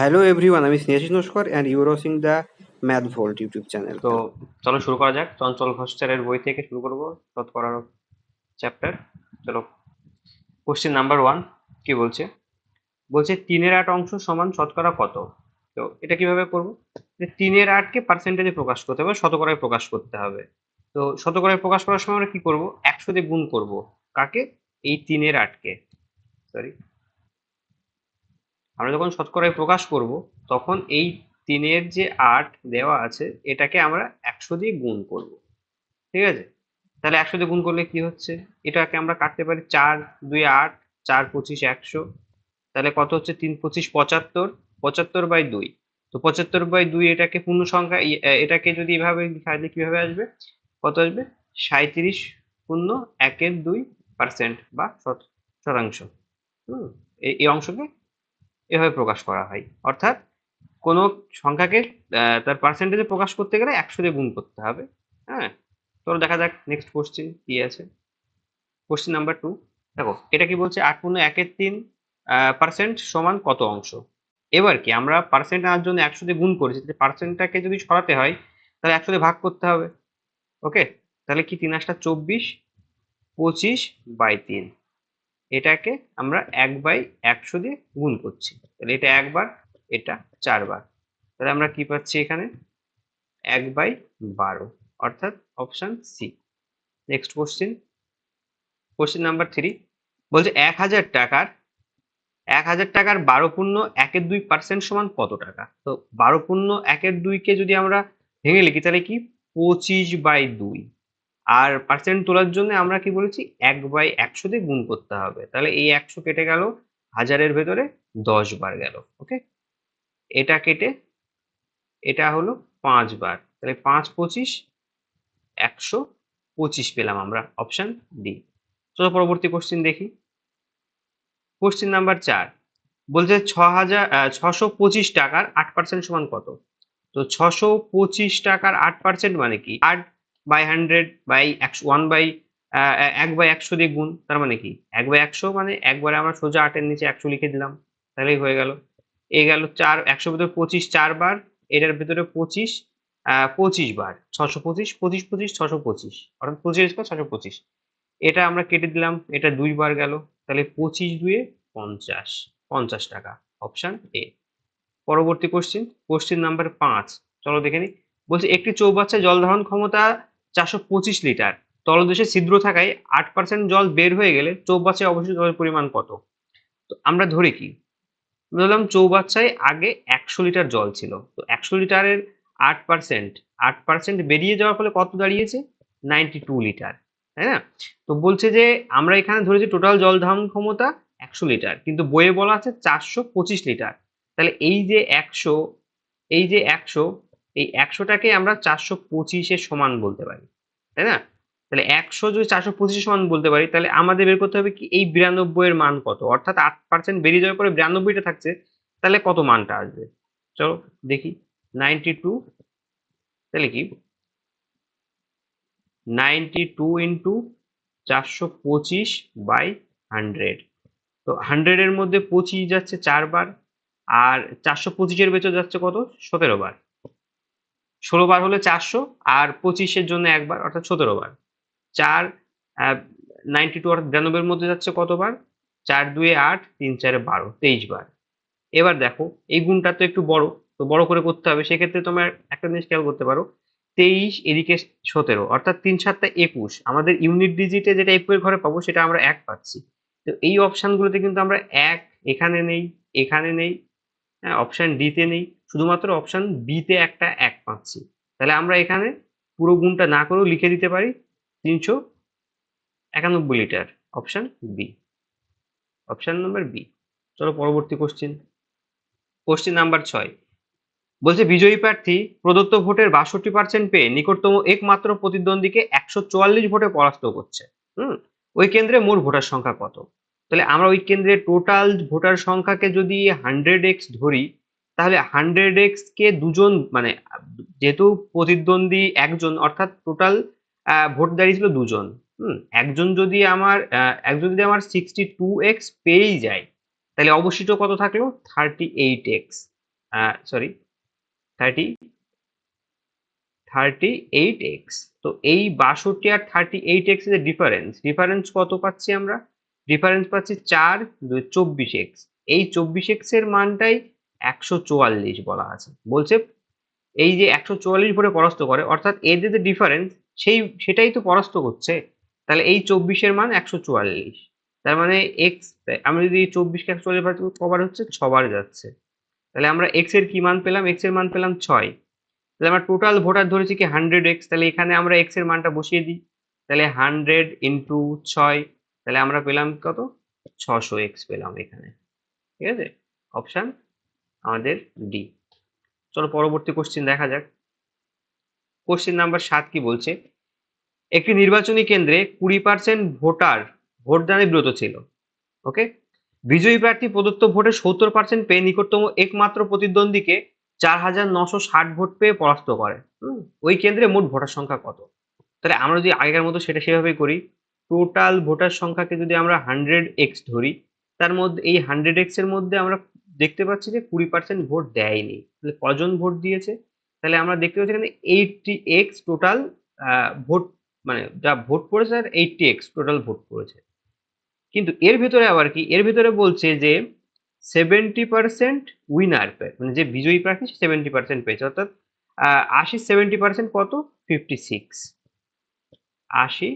Hello everyone, আমি Snehashis Naskar and you are watching the Math Vault YouTube channel. তো চলো শুরু করা যাক। চঞ্চল ঘোষ স্যারের বই থেকে শুরু করবো শতকরার চ্যাপ্টার। চলো, কোশ্চেন নাম্বার 1 কি বলছে? বলছে 3/8 অংশ সমান শতকরা কত? তো এটা কিভাবে করব? যে 3/8 কে পার্সেন্টেজে প্রকাশ করতে হবে, শতকরায় প্রকাশ করতে হবে। তো শতকরায় প্রকাশ করার সময় আমরা কি করব? 100 দিয়ে গুণ করব। কাকে? এই 3/8 কে। সরি, আমরা যখন শতকরায় প্রকাশ করব তখন এই 3-এর যে 8 দেওয়া আছে এটাকে আমরা 100 দিয়ে গুণ করব। ঠিক আছে? তাহলে 100 দিয়ে গুণ করলে কি হচ্ছে? এটাকে আমরা কাটতে পারি 4 2 8, 4 25 100। তাহলে কত হচ্ছে? 3 25 75, 75/2। তো 75/2 এটাকে পূর্ণ সংখ্যা এটাকে যদি এভাবে লিখা যায় কিভাবে আসবে? কত আসবে? 37 পূর্ণ 1/2% বা শতাংশ। হুম, এই অংশকে এভাবে প্রকাশ করা হয়। অর্থাৎ কোন সংখ্যাকে তার পার্সেন্টেজে প্রকাশ করতে গেলে 100 দিয়ে গুণ করতে হবে। হ্যাঁ, চলো দেখা যাক নেক্সট কোশ্চেন কি আছে। কোশ্চেন নাম্বার 2, দেখো এটা কি বলছে? 8/3% সমান কত অংশ? এবার কি আমরা পার্সেন্ট আনার জন্য 100 দিয়ে গুণ করেছি, পার্সেন্টটাকে যদি সরাতে হয় তাহলে 100 দিয়ে ভাগ করতে হবে। ওকে, তাহলে কি 3×8 = 24, 25/3। এটাকে আমরা 1/100 দিয়ে গুণ করছি। তাহলে এটা একবার, এটা 4 বার। তাহলে আমরা কি পাচ্ছি এখানে? 1/12, অর্থাৎ option C. Next question, question number 3 বলছে 1,000 টাকার 12/1/2% সমান কত টাকা? তো 12/1/2 কে যদি আমরা ভেঙে লিখি তাহলে কি? 25/2। আর পার্সেন্ট তোলার জন্য আমরা কি বলেছি? 1/100 দিয়ে গুণ করতে হবে। তাহলে এই 100 কেটে গেল, হাজারের ভেতরে 10 বার গেল। ওকে, এটা কেটে এটা হলো 5 বার। তাহলে 5 25 125 পেলাম আমরা, অপশন ডি। চলো পরবর্তী কোশ্চেন দেখি। কোশ্চেন নাম্বার 4 বলছে 625 টাকার 8% সমান কত? তো 625 টাকার 8% মানে কি? 1/100 দিয়ে গুণ, তার মানে কি? 1/100 মানে একবারে আমরা সোজা 8-এর নিচে 100 লিখে দিলাম, তাহলেই হয়ে গেল। এই গেল 4, 100 ভিতরে 25 4 বার, এটার ভিতরে 25 25 বার। 625 25 25 625, অর্থাৎ 25 × 625। এটা আমরা কেটে দিলাম, এটা 2 বার গেল। তাহলে 25 2 50, 50 টাকা, অপশন এ। পরবর্তী কোশ্চেন, কোশ্চেন নাম্বার 5, চলো দেখে নিই। বলছে একটি চৌবাচ্চায় জল ধারণ ক্ষমতা 425 লিটার, তলদেশে ছিদ্র থাকায় 8% জল বের হয়ে গেলে চৌবাচ্চায় অবশিষ্ট জলের পরিমাণ কত? তো আমরা ধরি কি, ধরলাম চৌবাচ্চায় আগে 100 লিটার জল ছিল, তো 100 লিটারের 8%, 8% বেরিয়ে যাওয়ার ফলে কত দাঁড়িয়েছে? 92 লিটার, তাই না? তো বলছে যে আমরা এখানে ধরেছি টোটাল জল ধারণ ক্ষমতা 100 লিটার, কিন্তু বইয়ে বলা আছে 425 লিটার। তাহলে এই যে 100, এই যে 100, এই 100টাকে আমরা 425-এর সমান বলতে পারি, তাই না? তাহলে 100 যদি 425-এর সমান বলতে পারি, তাহলে আমাদের বের করতে হবে কি এই 92 এর মান কত? অর্থাৎ 8% বেরিয়ে যাওয়ার পরে 92টা থাকছে, তাহলে কত মানটা আসবে? চলো দেখি। 92, তাহলে কি 92 ইন্টু 425/100। তো 100 এর মধ্যে 25 যাচ্ছে 4 বার, আর 425-এর ভেতর যাচ্ছে কত? 17 বার। 16 বার হলে 400, আর 25-এর জন্য একবার, অর্থাৎ 17 বার। 4 92 অর্থাৎ 92 এর মধ্যে যাচ্ছে কতবার? 4 2 8, 3 4 12, 23 বার। এবার দেখো এই গুণটা তো একটু বড়, তো বড় করে করতে হবে। সেক্ষেত্রে তোমার একটা জিনিস খেয়াল করতে পারো, 23 এদিকে 17, অর্থাৎ 3 7 21। আমাদের ইউনিট ডিজিটে যেটা 21 এর ঘরে পাবো সেটা আমরা 1 পাচ্ছি। তো এই অপশনগুলোতে কিন্তু আমরা 1 এখানে নেই, এখানে নেই, হ্যাঁ, অপশন ডি তে নেই, শুধুমাত্র অপশন বি তে একটা 1 পাচ্ছি। তাহলে আমরা এখানে পুরো গুণটা না করেও লিখে দিতে পারি 391 litre, option B, option number B. চলো পরবর্তী কোশ্চেন, কোশ্চেন নাম্বার 6 বলছে বিজয়ী প্রার্থী প্রদত্ত ভোটের 62% পেয়ে নিকটতম একমাত্র প্রতিদ্বন্দ্বীকে 144 ভোটে পরাস্ত করছে। হুম, ওই কেন্দ্রে মোট ভোটার সংখ্যা কত? তাহলে আমরা ওই কেন্দ্রে টোটাল ভোটার সংখ্যাকে যদি 100x ধরি, তাহলে 100x কে দুজন মানে যেহেতু প্রতিদ্বন্দ্বী একজন, অর্থাৎ টোটাল ভোট দাঁড়িয়েছিল দুজন। একজন যদি আমার 62x পেয়েই যায়, তাহলে অবশিষ্ট কত থাকলো? 38x। Sorry 38x। তো এই 62 আর 38x এর ডিফারেন্স কত পাচ্ছি আমরা? ডিফারেন্স পাচ্ছি 4 2 24x। এই 24x এর মানটাই 144 বলা আছে। বলছে এই যে 144 ভোটে পরাস্ত করে, অর্থাৎ এদের যে ডিফারেন্স সেটাই তো পরাস্ত করছে। তাহলে এই 24 এর মান 144। তার মানে এক্স, আমি যদি 24 কে 144 বার কবার হচ্ছে 6 বার যাচ্ছে, তাহলে আমরা এক্স এর কি মান পেলাম? এক্স এর মান পেলাম 6। তাহলে আমরা টোটাল ভোটার ধরেছি কি 100x, তাহলে এখানে আমরা এক্স এর মানটা বসিয়ে দিই। তাহলে 100 ইন্টু 6, তাহলে আমরা পেলাম কত? 600x পেলাম এখানে। ঠিক আছে, অপশন আমাদের ডি। চলো পরবর্তী কোশ্চেন দেখা যাক। কোশ্চেন নাম্বার 7 কি বলছে? একটি নির্বাচনী কেন্দ্রে 20% ভোটার ভোটদানে বিরত ছিল। ওকে, বিজয়ী প্রার্থী প্রদত্ত ভোটে 70% পেয়ে নিকটতম একমাত্র প্রতিদ্বন্দ্বীকে 4960 ভোট পেয়ে পরাস্ত করে। ওই কেন্দ্রে মোট ভোটার সংখ্যা কত? তাহলে আমরা যদি আগেকার মতো সেটা সেভাবেই করি, টোটাল ভোটার সংখ্যাকে যদি আমরা 100x ধরি, তার মধ্যে এই 100x এর মধ্যে আমরা দেখতে পাচ্ছি যে 20% ভোট দেয়নি। তাহলে কজন ভোট দিয়েছে? তাহলে আমরা দেখতে পাচ্ছি এখানে 80x টোটাল ভোট, মানে যা ভোট পড়েছে আর 80x টোটাল ভোট পড়েছে। কিন্তু এর ভিতরে আবার কি, এর ভিতরে বলছে যে 70% উইনার পেয়ে, মানে যে বিজয়ী প্রার্থী 70% পেয়েছে, অর্থাৎ 80 70% কত? 56। 80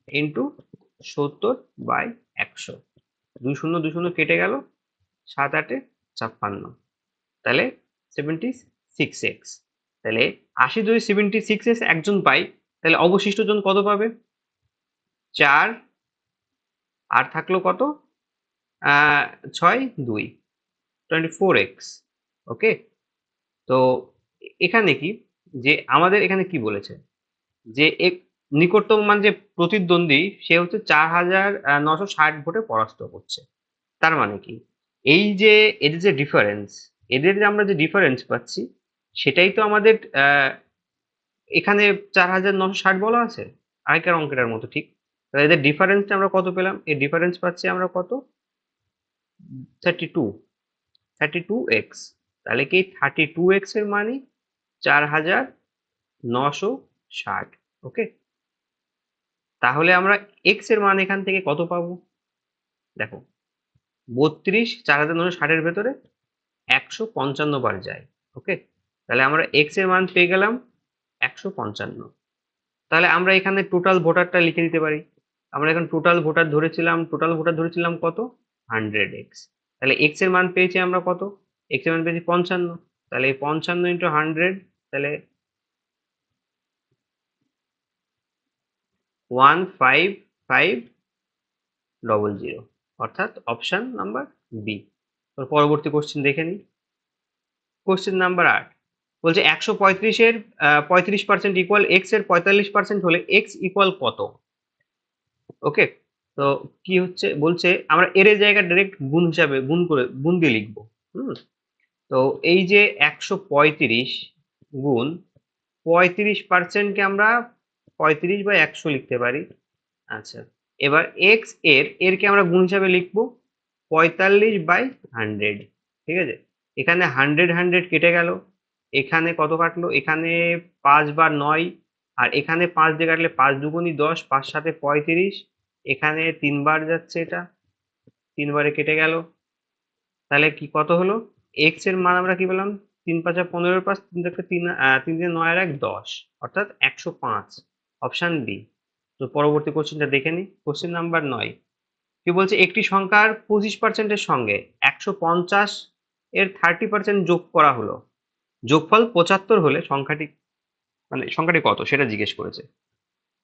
ইন্টু 70/100, 2 শূন্য কেটে গেল, 7 8 56, তাহলে 76x। তাহলে 80 যদি 76x একজন পাই, তাহলে অবশিষ্ট জন কত পাবে? 4 আর থাকলো কত? 6 2 24x। ওকে, তো এখানে কি, যে আমাদের এখানে কি বলেছে যে নিকটতম মান যে প্রতিদ্বন্দ্বী সে হচ্ছে 4960 ভোটে পরাস্ত করছে। তার মানে কি, এই যে এদের যে ডিফারেন্স, এদের যে আমরা যে ডিফারেন্স পাচ্ছি সেটাই তো আমাদের এখানে 4960 বলা আছে আগেকার অঙ্কের মতো, ঠিক? তাহলে এদের ডিফারেন্সটা আমরা কত পেলাম? এই ডিফারেন্স পাচ্ছি আমরা কত? 32x। তাহলে কি 32x এর মানে 4960। ওকে, তাহলে আমরা x এর মান এখান থেকে কত পাবো? দেখো, 32 4960 এর ভেতরে 155 বার যায়। ওকে, তাহলে আমরা x এর মান পেয়ে গেলাম 155। তাহলে আমরা এখানে টোটাল ভোটারটা লিখে দিতে পারি। আমরা এখন টোটাল ভোটার ধরেছিলাম কত? 100x। তাহলে x এর মান পেয়েছি আমরা কত? x এর মান পেয়েছি 55। তাহলে এই 55 ইন্টু 100, তাহলে 15500, অর্থাৎ অপশন নাম্বার বি। পরবর্তী কোশ্চেন দেখে নিই। কোশ্চেন নাম্বার 8 বলছে 135 এর 35% ইকুয়াল এক্স এর 45% হলে এক্স ইকুয়াল কত? ওকে, তো কি হচ্ছে বলছে, আমরা এর জায়গায় ডাইরেক্ট গুণ হিসাবে গুণ দিয়ে লিখবো। তো এই যে 135 গুণ 35% কে আমরা 35/100 লিখতে পারি। আচ্ছা, এবার এক্স এর কে আমরা গুণ হিসাবে লিখবো 45/100। ঠিক আছে, এখানে 100 কেটে গেল, এখানে কত কাটলো? এখানে 5 বার 9, আর এখানে 5 দিয়ে কাটলে 5 দুগুণী 10, 5 7 35, এখানে 3 বার যাচ্ছে, এটা 3 বারে কেটে গেল। তাহলে কি কত হলো? এক্স এর মান আমরা কি পেলাম? 3 5 15, 5 3 3 3 9 আর 1 10, অর্থাৎ 105। Option B. তো পরবর্তী কোশ্চেনটা দেখে নিই। কোশ্চেন নাম্বার 9 কি বলছে, একটি সংখ্যার 25% এর সঙ্গে 150 এর 30% যোগ করা হলো, যোগফল 75 হলে সংখ্যাটি কত সেটা জিজ্ঞেস করেছে।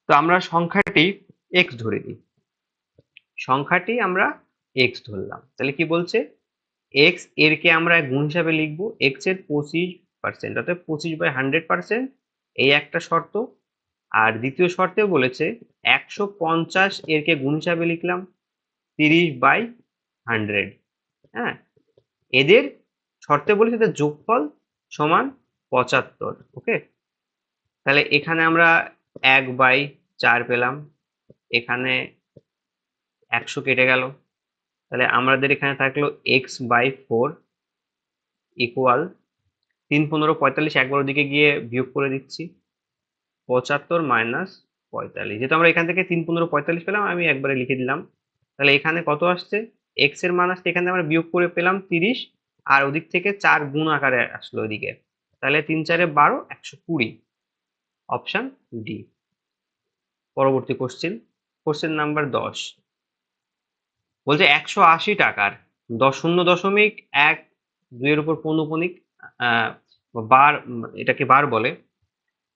তো আমরা সংখ্যাটি এক্স ধরে নিই, সংখ্যাটি আমরা এক্স ধরলাম। তাহলে কি বলছে, এক্স এর কে আমরা গুণ হিসাবে লিখবো এক্স এর 25%, অর্থাৎ 25/100%, এই একটা শর্ত। আর দ্বিতীয় শর্তেও বলেছে 150 এর কে গুণ হিসাবে লিখলাম 30/100। হ্যাঁ, এদের শর্তে বলেছে এদের যোগফল সমান 75। ওকে, তাহলে এখানে আমরা 1/4 পেলাম, এখানে 100 কেটে গেল, তাহলে আমাদের এখানে থাকলো x/4 ইকুয়াল 3 15 45 একবার ওদিকে গিয়ে বিয়োগ করে দিচ্ছি 75 মাইনাস 45। যেহেতু আমরা এখান থেকে 3 15 45 পেলাম, আমি একবারে লিখে দিলাম। তাহলে এখানে কত আসছে, এক্স এর মান আসছে, এখানে আমরা বিয়োগ করে পেলাম 30, আর ওদিক থেকে 4 গুণ আকারে আসলো ওইদিকে। তাহলে 3 4 12 120, অপশন ডি। পরবর্তী কোশ্চেন নাম্বার 10 বলছে 180 টাকার 0.12 এর উপর পৌনঃপুনিক বার, এটাকে বার বলে,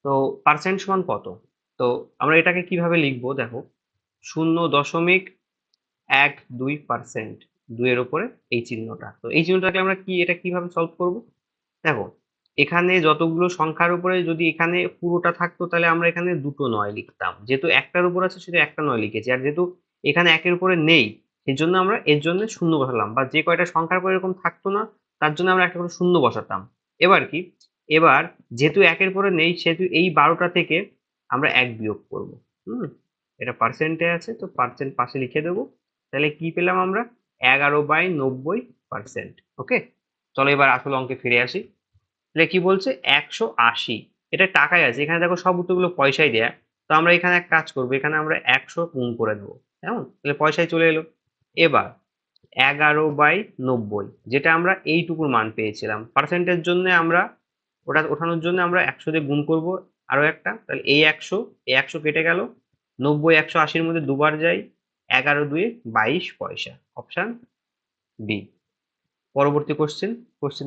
তো পার্সেন্ট সমান কত? তো আমরা এটাকে কিভাবে লিখবো দেখো, 0.12%, 2 এর উপরে এই চিহ্নটা। তো এই চিহ্নটাকে আমরা কি, এটা কিভাবে সলভ করব? দেখো এখানে যতগুলো সংখ্যার উপরে যদি এখানে পুরোটা থাকতো তাহলে আমরা এখানে দুটো নয় লিখতাম, যেহেতু একটার উপর আছে শুধু একটা নয় লিখেছি, আর যেহেতু এখানে একের উপরে নেই সেই জন্য আমরা এর জন্য শূন্য বসালাম, বা যে কয়টা সংখ্যার পরে এরকম থাকতো না তার জন্য আমরা একটা করে শূন্য বসাতাম। এবার কি, এবার যেহেতু একের পরে নেই সেহেতু এই 12টা থেকে আমরা 1 বিয়োগ করব। এটা পার্সেন্টে আছে তো পার্সেন্ট পাশে লিখে দেবো। তাহলে কি পেলাম আমরা, 11/90%। ওকে, চলো এবার আসল অঙ্কে ফিরে আসি। তাহলে কি বলছে, 180, এটা টাকায় আছে, এখানে দেখো সব উত্তরগুলো পয়সায় দেয়া। তো আমরা এখানে এক কাজ করবো, এখানে আমরা 100 গুণ করে দেবো, কেমন, তাহলে পয়সায় চলে এলো। এবার 11/90, যেটা আমরা এইটুকুর মান পেয়েছিলাম, পার্সেন্টের জন্য আমরা ওটা ওঠানোর জন্য আমরা 100 দিয়ে গুণ করব আরো একটা, তাহলে এই 100 কেটে গেল, 90 180-র মধ্যে দুবার যাই, 11 2 22 পয়সা, অপশন বি। পরবর্তী কোশ্চেন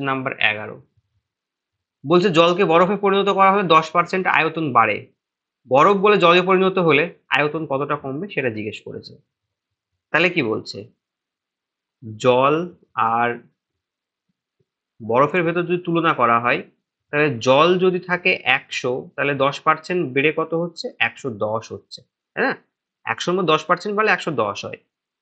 নাম্বার 11 বলছে জলকে বরফে পরিণত করা হলে 10% আয়তন বাড়ে, বরফ বলে জলে পরিণত হলে আয়তন কতটা কমবে সেটা জিজ্ঞেস করেছে। তাহলে কি বলছে, জল আর বরফের ভেতর যদি তুলনা করা হয়, তাহলে জল যদি থাকে 100, তাহলে 10% বেড়ে কত হচ্ছে, 110 হচ্ছে, তাই না? 100-র মধ্যে 10% বাড়লে 110 হয়।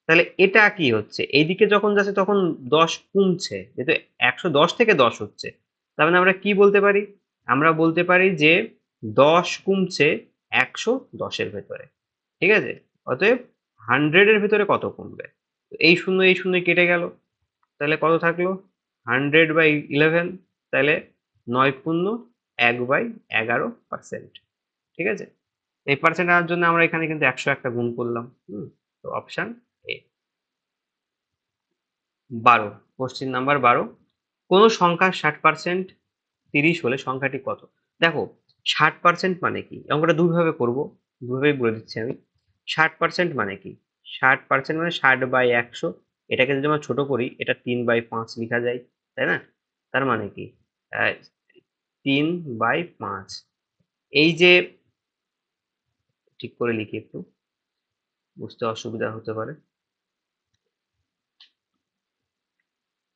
তাহলে এটা কি হচ্ছে, এইদিকে যখন যাচ্ছে তখন 10 কমছে, যেহেতু 110 থেকে 10 হচ্ছে, তার মানে আমরা কি বলতে পারি, আমরা বলতে পারি যে 10 কমছে 110-এর ভেতরে, ঠিক আছে? অতএব 100 এর ভেতরে কত কমবে, এই শূন্য কেটে গেল, তাহলে কত থাকলো, 100/11, তাহলে 9×1/11%, ঠিক আছে? এই পার্সেন্ট আনার জন্য আমরা এখানে কিন্তু 100 একটা গুণ করলাম। তো অপশন এ। 12, কোশ্চেন নাম্বার 12, কোন সংখ্যার 60% 30 হলে সংখ্যাটি কত? দেখো 60% মানে কি, অঙ্কটা দুইভাবে করব, দুইভাবেই বলে দিচ্ছি আমি। 60% মানে কি, 60% মানে 60/100, এটাকে যদি আমরা ছোট করি এটা 3/5 লেখা যায়, তাই না? তার মানে কি, 3/5, এই যে, ঠিক করে লিখি একটু, বুঝতে অসুবিধা হতে পারে।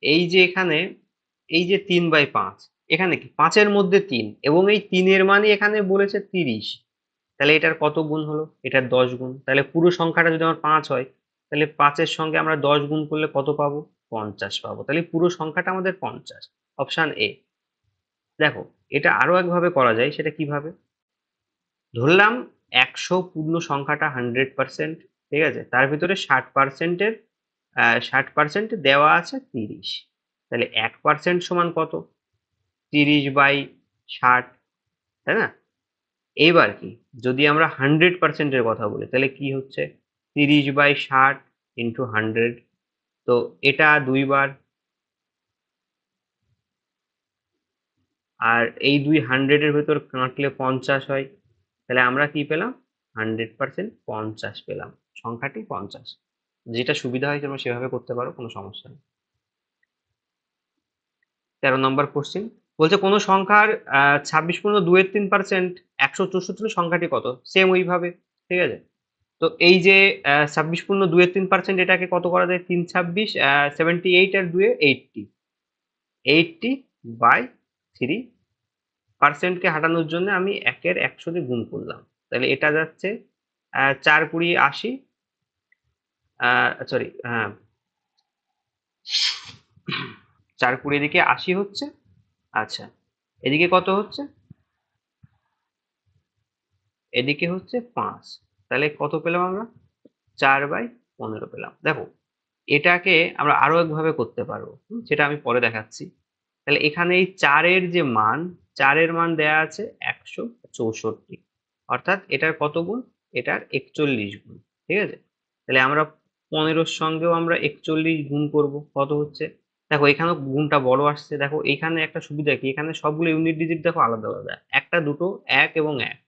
এই যে এখানে, এই যে 3/5, এখানে কি 5-এর মধ্যে 3, এবং এই 3-এর মানই এখানে বলেছে 30, তাহলে এটার কত গুণ হলো, এটার 10 গুণ। তাহলে পুরো সংখ্যাটা যদি আমার 5 হয়, তাহলে 5-এর সঙ্গে আমরা 10 গুণ করলে কত পাবো, 50 পাবো। তাহলে পুরো সংখ্যাটা আমাদের 50, অপশন এ। দেখো এটা আরো একভাবে করা যায়, সেটা কিভাবে, ধরলাম 100 পূর্ণ সংখ্যাটা 100%, ঠিক আছে, তার ভিতরে 60%-এর 60% দেওয়া আছে 30, তাহলে 1% সমান কত, 30/60, তাই না? এইবার কি, যদি আমরা 100%-এর কথা বলি তাহলে কি হচ্ছে, 30/60 ইন্টু 100, তো এটা 2 বার, আর এই 2 100-এর ভেতর কাটলে 50 হয়, তাহলে আমরা কি পেলাম, 100% 50 পেলাম, সংখ্যাটি 50। যেটা সুবিধা হয় তোমরা সেভাবে করতে পারো, কোনো সমস্যা নেই। 13 নম্বর কোশ্চেন বলছে কোন সংখ্যার 26.2-3%, 164 সংখ্যাটি কত, সেম ওইভাবে, ঠিক আছে? তো এই যে 26.2-3%, এটাকে কত করা যায়, 3 26 78 আর 2 80, 80/3, কে হাঁটানোর জন্য আমি 1-এর 100 দিয়ে গুণ করলাম, তাহলে এটা যাচ্ছে 4×20 80, সরি, হ্যাঁ 4×20 এদিকে 80 হচ্ছে, আচ্ছা এদিকে কত হচ্ছে, এদিকে হচ্ছে 5, তাহলে কত পেলাম আমরা, 4/15 পেলাম। দেখো এটাকে আমরা আরো একভাবে করতে পারবো, সেটা আমি পরে দেখাচ্ছি। তাহলে এখানে এই 4-এর যে মান, 4-এর মান দেয়া আছে 164, অর্থাৎ এটার কত গুণ? এটার 41 গুণ। ঠিক আছে? তাহলে আমরা 15-র সঙ্গেও আমরা 41 গুণ করব। কত হচ্ছে? দেখো এখানেও গুণটা বড় আসছে। দেখো এখানে একটা সুবিধা কি, এখানে সবগুলো ইউনিট ডিজিট দেখো আলাদা আলাদা, একটা দুটো 1 এবং 1।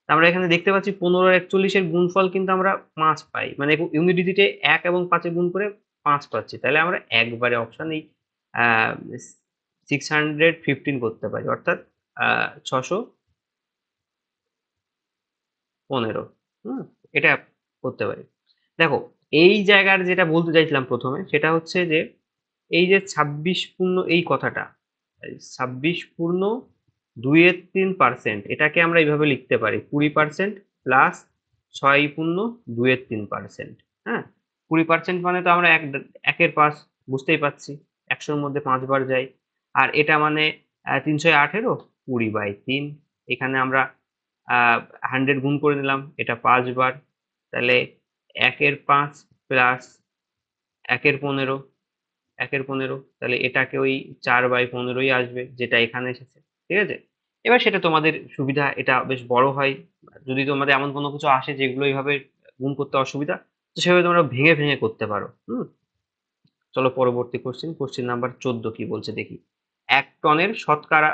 আমরা এখানে দেখতে পাচ্ছি 15 আর 41-এর গুণফল কিন্তু আমরা 5 পাই, মানে ইউনিট ডিজিটে 1 এবং 5-এ গুণ করে 5 পাচ্ছি। তাহলে আমরা একবারে অপশন এই 615 করতে পারি, অর্থাৎ 615। এটা করতে পারি। দেখো এই জায়গার যেটা বলতে চাইছিলাম প্রথমে, সেটা হচ্ছে যে এই যে 26 পূর্ণ এই কথাটা, 26 পূর্ণ 2/3%, এটাকে আমরা এইভাবে লিখতে পারি 20% প্লাস 6 পূর্ণ 2/3%। হ্যাঁ, 20% মানে তো আমরা 1-এর 5, বুঝতেই পারছি 100-র মধ্যে 5 বার যায়। আর এটা মানে 318, 20/3। এখানে আমরা 100 গুণ করে নিলাম, এটা 5 বার। তাহলে 1-এর 5 প্লাস 1-এর 15, 1-এর 15, তাহলে এটাকে ওই 4/15ই আসবে, যেটা এখানে এসেছে। ঠিক আছে? এবার সেটা তোমাদের সুবিধা, এটা বেশ বড় হয়। যদি তোমাদের এমন কোনো কিছু আসে যেগুলো এইভাবে গুণ করতে অসুবিধা, তো সেভাবে তোমরা ভেঙে ভেঙে করতে পারো। চলো পরবর্তী কোশ্চেন নাম্বার 14 কি বলছে দেখি। 1 টনের শতকরা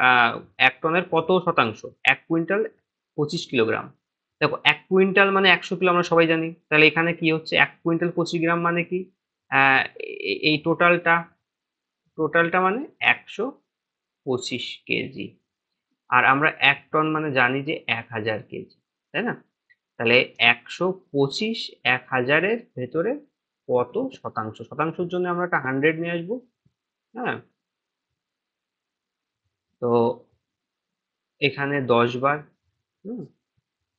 1 টনের কত শতাংশ? 1 কুইন্টাল 25 কিলোগ্রাম। দেখো 1 কুইন্টাল মানে 100 কিলো, আমরা সবাই জানি। তাহলে এখানে কি হচ্ছে, 1 কুইন্টাল 25 গ্রাম মানে কি? এই টোটালটা মানে 125 কেজি। আর আমরা 1 টন মানে জানি যে 1000 কেজি, তাই না? তাহলে 125 1000-এর ভেতরে কত শতাংশ? শতাংশের জন্য আমরা একটা 100 নিয়ে আসবো। হ্যাঁ, তো এখানে 10 বার। হুম,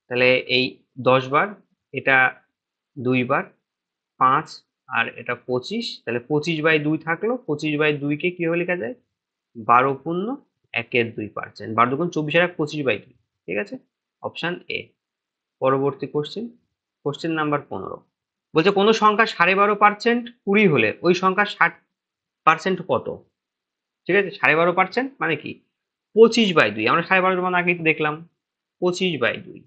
তাহলে এই 10 বার, এটা 2 বার, 5 আর এটা 25। তাহলে 25/2 থাকলো, 25/2 কে কিভাবে লেখা যায়? 12 পূর্ণ 1/2%। 12 দুগুণ 24 আর 25/2। ঠিক আছে? Option A. পরবর্তী কোশ্চেন নাম্বার 15 বলছে কোনো সংখ্যা 12.5% 20 হলে ওই সংখ্যা 60% কত? ঠিক আছে? 12.5% মানে কি? 25/2। আমরা 12.5 মান আগেই তো দেখলাম। 25/2,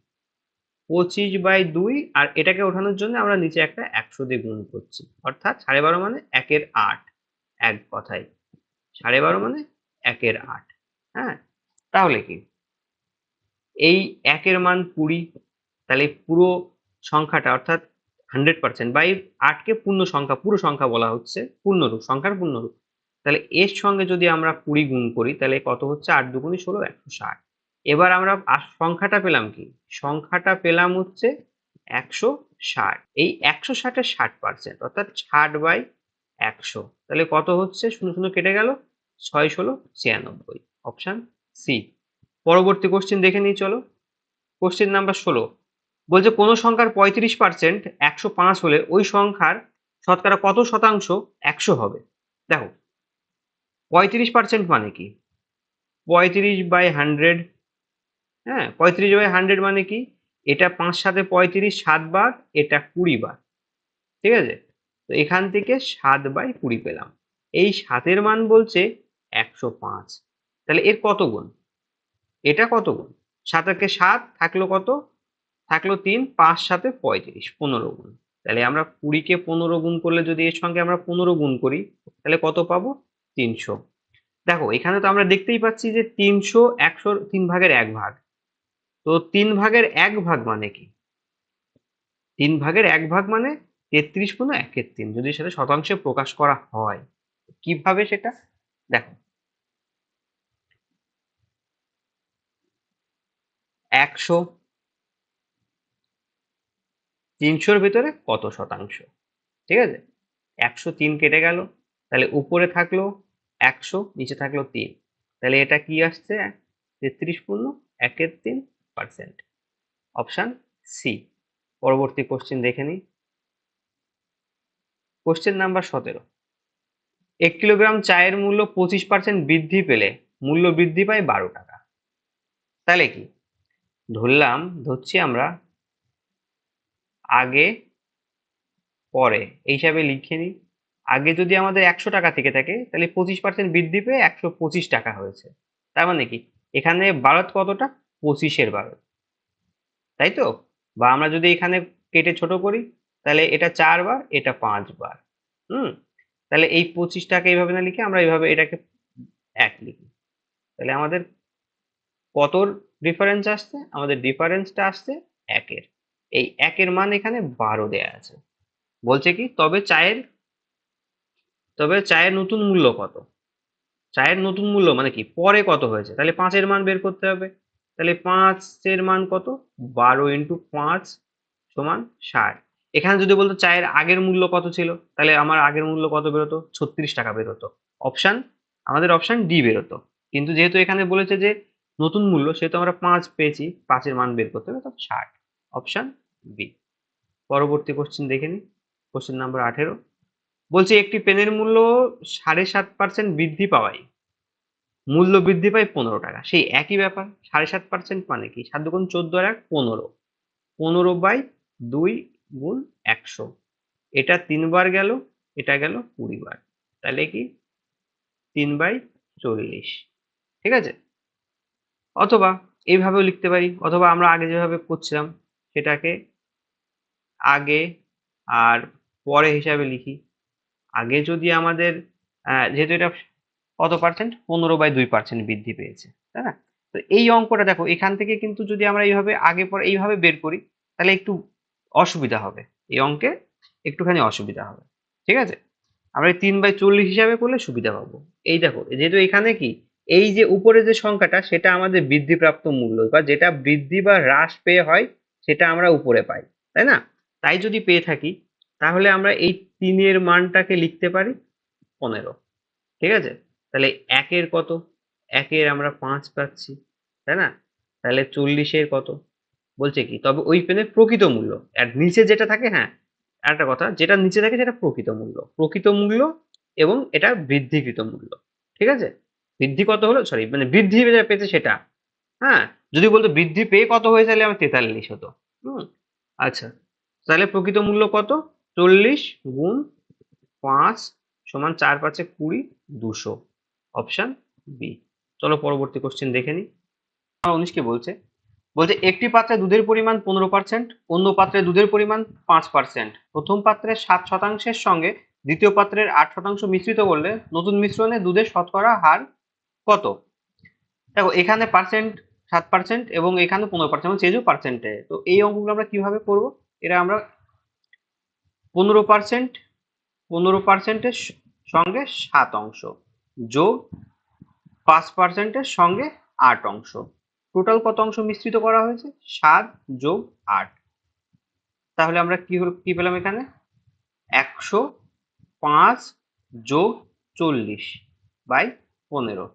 25/2, আর এটাকে ওঠানোর জন্য আমরা নিচে একটা 100 দিয়ে গুণ করছি, অর্থাৎ 12.5 মানে 1-এর 8। এক কথায় 12.5 মানে 1-এর 8। হ্যাঁ, তাহলে কি এই 1-এর মান 20, তাহলে পুরো সংখ্যাটা অর্থাৎ 100% বা এই 8-কে পূর্ণ সংখ্যা, পুরো সংখ্যা বলা হচ্ছে, পূর্ণরূপ, সংখ্যার পূর্ণরূপ। তাহলে এর সঙ্গে যদি আমরা 20 গুণ করি, তাহলে কত হচ্ছে? 8 দুগুণে 16, 160। এবার আমরা সংখ্যাটা পেলাম কি? সংখ্যাটা পেলাম হচ্ছে 160। এই 160-এর 60%, অর্থাৎ 60/100। তাহলে কত হচ্ছে? 0 0 কেটে গেল, 6 16 96। Option C. পরবর্তী কোশ্চেন দেখে নিই চলো। কোশ্চেন নাম্বার 16 বলছে কোনো সংখ্যার 35% 105 হলে ওই সংখ্যার শতকরা কত শতাংশ 100 হবে? দেখো 35% মানে কি? 35/100। হ্যাঁ, 35/100 মানে কি? এটা 5 7 35, 7 বার, এটা 20 বার। ঠিক আছে? তো এখান থেকে 7/20 পেলাম। এই 7-এর মান বলছে 105। তাহলে এর কত গুণ? এটা কত গুণ? 7 একে 7 থাকলো কত? থাকলো 3, 5 7 35, 15 গুণ। তাহলে আমরা 20-কে 15 গুণ করলে, যদি এর সঙ্গে আমরা 15 গুণ করি, তাহলে কত পাবো? 300। দেখো এখানে তো আমরা দেখতেই পাচ্ছি যে 300 100-র 3 ভাগের 1 ভাগ। তো 3 ভাগের 1 ভাগ মানে কি? 3 ভাগের 1 ভাগ মানে 33 পূর্ণ 1/3, যদি সেটা শতাংশে প্রকাশ করা হয়। কিভাবে সেটা? দেখো 100, 300-র ভিতরে কত শতাংশ? ঠিক আছে? 103 কেটে গেল, তাহলে উপরে থাকলো 100, নিচে থাকলো 3। তাহলে এটা কি আসছে? 33 পূর্ণ 1/3%। Option C. পরবর্তী কোশ্চেন দেখে নিই। কোশ্চেন নাম্বার 17 1 কিলোগ্রাম চায়ের মূল্য 25% বৃদ্ধি পেলে মূল্য বৃদ্ধি পায় 12 টাকা। তাহলে কি ধরছি আমরা আগে পরে এই হিসাবে লিখে নিই। আগে যদি আমাদের 100 টাকা থেকে থাকে তাহলে 25% বৃদ্ধি পেয়ে 125 টাকা হয়েছে। তার মানে কি এখানে বাড়ত কতটা? 25-এর বাড়ত, তাই তো? বা আমরা যদি এখানে কেটে ছোট করি তাহলে এটা 4 বার, এটা 5 বার। তাহলে এই 25টাকে এইভাবে না লিখে আমরা এইভাবে এটাকে 1 লিখি। তাহলে আমাদের কতর ডিফারেন্স আসছে? আমাদের ডিফারেন্সটা আসছে 1-এর। এই 1-এর মান এখানে 12 দেয়া আছে। বলছে কি তবে চায়ের নতুন মূল্য কত? চায়ের নতুন মূল্য মানে কি পরে কত হয়েছে? তাহলে 5-এর মান বের করতে হবে। তাহলে 5-এর মান কত? 12 ইন্টু 5 সমান 60। এখানে যদি বলতো চায়ের আগের মূল্য কত ছিল, তাহলে আমার আগের মূল্য কত বেরোতো? 36 টাকা বেরোতো। আমাদের অপশন ডি বেরোতো। কিন্তু যেহেতু এখানে বলেছে যে নতুন মূল্য, সেহেতু আমরা 5 পেয়েছি, 5-এর মান বের করতে হবে, তখন 60। Option B. পরবর্তী কোশ্চেন দেখে নিই। কোশ্চেন নাম্বার 18 বলছে একটি পেনের মূল্য 7.5% বৃদ্ধি পাওয়ায় মূল্য বৃদ্ধি পায় 15 টাকা। সেই একই ব্যাপার, 7.5% মানে কি? 7 গুণ 14 আর 1 15। 15/2 গুণ 100। এটা 3 বার গেল, এটা গেল 20 বার। তাহলে কি 3/40। ঠিক আছে? অথবা এইভাবেও লিখতে পারি, অথবা আমরা আগে যেভাবে করছিলাম সেটাকে আগে আর পরে হিসাবে লিখি। আগে যদি আমাদের যেহেতু এটা কত পার্সেন্ট? 15/2% বৃদ্ধি পেয়েছে, তাই না? তো এই অঙ্কটা দেখো, এখান থেকে কিন্তু যদি আমরা এইভাবে আগে পরে এইভাবে বের করি তাহলে একটু অসুবিধা হবে। এই অঙ্কে একটুখানি অসুবিধা হবে। ঠিক আছে? আমরা এই 3/40 হিসাবে করলে সুবিধা পাবো। এই দেখো, যেহেতু এখানে কি এই যে উপরে যে সংখ্যাটা সেটা আমাদের বৃদ্ধিপ্রাপ্ত মূল্য, বা যেটা বৃদ্ধি বা হ্রাস পেয়ে হয় সেটা আমরা উপরে পাই, তাই না? তাই যদি পেয়ে থাকি তাহলে আমরা এই 3-এর মানটাকে লিখতে পারি 15। ঠিক আছে? তাহলে 1-এর কত? 1-এর আমরা 5 পাচ্ছি, তাই না? তাহলে 40-এর কত? বলছে কি তবে ওই পেনের প্রকৃত মূল্য। আর নিচে যেটা থাকে, হ্যাঁ আরেকটা কথা, যেটা নিচে থাকে সেটা প্রকৃত মূল্য। প্রকৃত মূল্য এবং এটা বৃদ্ধিকৃত মূল্য। ঠিক আছে? বৃদ্ধি কত হলো, সরি মানে বৃদ্ধি যেটা পেয়েছে সেটা। হ্যাঁ, যদি বলতো বৃদ্ধি পেয়ে কত হয়েছে তাহলে আমার 43 হতো। আচ্ছা, তাহলে প্রকৃত মূল্য কত? 40 গুণ 5 সমান 4 5 20, 200। Option B. চলো পরবর্তী কোশ্চেন দেখে নিই। 19 কি বলছে? বলছে একটি পাত্রে দুধের পরিমাণ 15%, অন্য পাত্রে দুধের পরিমাণ 5%। প্রথম পাত্রের 7%-এর সঙ্গে দ্বিতীয় পাত্রের 8% মিশ্রিত করলে নতুন মিশ্রণে দুধের শতকরা হার কত? দেখো এখানে পার্সেন্ট 7% এবং এখানে 15%, এবং চেঞ্জও পার্সেন্টে। তো এই অঙ্কগুলো আমরা কিভাবে করব? এটা আমরা 15%-এর সঙ্গে 7 অংশ যোগ 5%-এর সঙ্গে 8 অংশ, টোটাল কত অংশ মিশ্রিত করা হয়েছে? 7 যোগ 8। তাহলে আমরা কি পেলাম এখানে? 105 যোগ 40/15।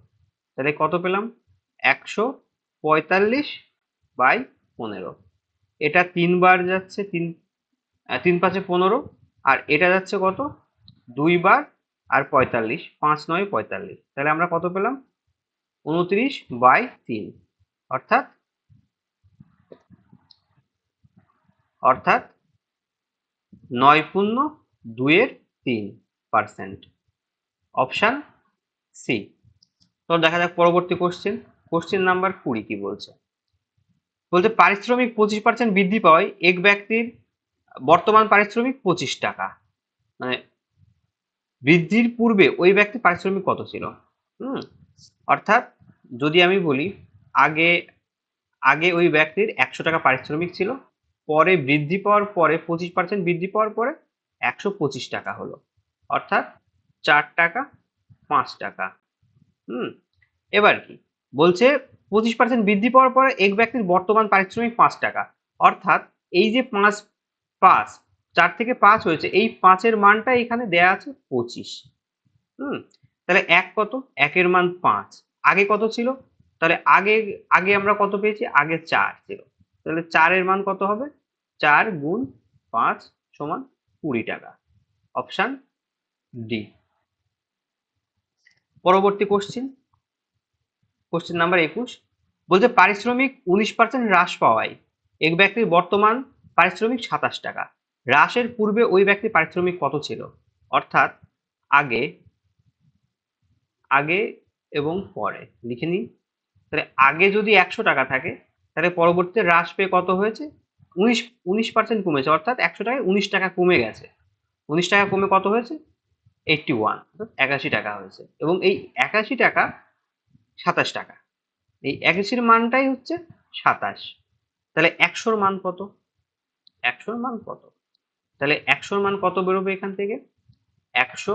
তাহলে কত পেলাম? 145/15। এটা 3 বার যাচ্ছে, 3 5 15, আর এটা যাচ্ছে কত? 2 বার আর 45, 5 9 45। তাহলে আমরা কত পেলাম? 29/3। অর্থাৎ অর্থাৎ 9.2/3%। Option C. তো দেখা যাক পরবর্তী কোশ্চেন। কোশ্চেন নাম্বার 20 কি বলছে? বলতে পারিশ্রমিক 25% বৃদ্ধি পাওয়ায় এক ব্যক্তির বর্তমান পারিশ্রমিক 25 টাকা। মানে বৃদ্ধির পূর্বে ওই ব্যক্তির পারিশ্রমিক কত ছিল? অর্থাৎ যদি আমি বলি আগে আগে ওই ব্যক্তির 100 টাকা পারিশ্রমিক ছিল, পরে বৃদ্ধি পাওয়ার পরে 25% বৃদ্ধি পাওয়ার পরে 125 টাকা হলো, অর্থাৎ 4 টাকা 5 টাকা। এবার কি বলছে? 25% বৃদ্ধি পাওয়ার পরে এক ব্যক্তির বর্তমান পারিশ্রমিক 5 টাকা। অর্থাৎ এই যে 5 5 4 থেকে 5 হয়েছে, এই 5-এর মানটা এখানে দেয়া আছে 25। তাহলে 1 কত? 1-এর মান 5। আগে কত ছিল? তাহলে আগে আগে আমরা কত পেয়েছি? আগে 4 ছিল। তাহলে 4-এর মান কত হবে? 4 গুণ 5 সমান 20 টাকা। Option D. পরবর্তী কোশ্চেন, কোশ্চেন নাম্বার 21 বলছে পারিশ্রমিক 19% হ্রাস পাওয়ায় এক ব্যক্তির বর্তমান পারিশ্রমিক 27 টাকা। হ্রাসের পূর্বে ওই ব্যক্তির পারিশ্রমিক কত ছিল? অর্থাৎ আগে আগে এবং পরে লিখে নিই। তাহলে আগে যদি 100 টাকা থাকে তাহলে পরবর্তীতে হ্রাস পেয়ে কত হয়েছে, 19% কমেছে, অর্থাৎ 100 টাকায় 19 টাকা কমে গেছে। 19 টাকা কমে কত হয়েছে, 81, অর্থাৎ 81 টাকা হয়েছে। এবং এই 81 টাকা 27 টাকা, এই 81 মানটাই হচ্ছে 27। তাহলে 100 মান কত, 100 মান কত, তাহলে 100 মান কত বেরোবে এখান থেকে, 100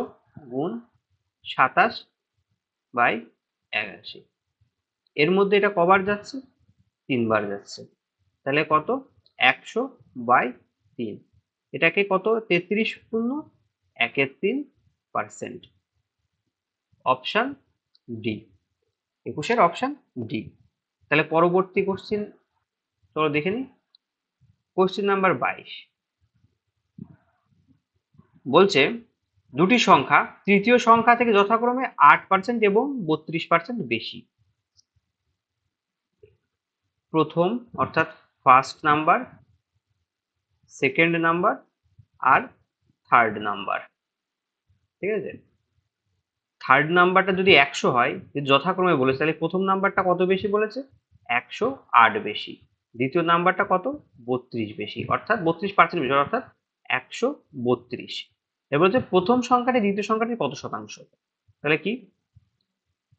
গুণ 27/81। এর মধ্যে এটা কবার যাচ্ছে, 3 বার যাচ্ছে। তাহলে কত, 100/3। এটাকে কত, 33.13%। অপশন ডি, 21-এর অপশন ডি। তাহলে পরবর্তী কোশ্চিন চলো দেখে নিই। কোশ্চিন নাম্বার 22 বলছে দুটি সংখ্যা তৃতীয় সংখ্যা থেকে যথাক্রমে 8% এবং 32% বেশি। প্রথম অর্থাৎ ফার্স্ট নাম্বার, সেকেন্ড নাম্বার আর থার্ড নাম্বার, ঠিক আছে। থার্ড নাম্বারটা যদি 100 হয়, যথাক্রমে বলেছে, তাহলে প্রথম নাম্বারটা কত বেশি বলেছে, 108 বেশি। দ্বিতীয় নাম্বারটা কত, 32 বেশি, অর্থাৎ 32% বেশি, অর্থাৎ 132। এবার হচ্ছে প্রথম সংখ্যাটি দ্বিতীয় সংখ্যাটি কত শতাংশ, তাহলে কি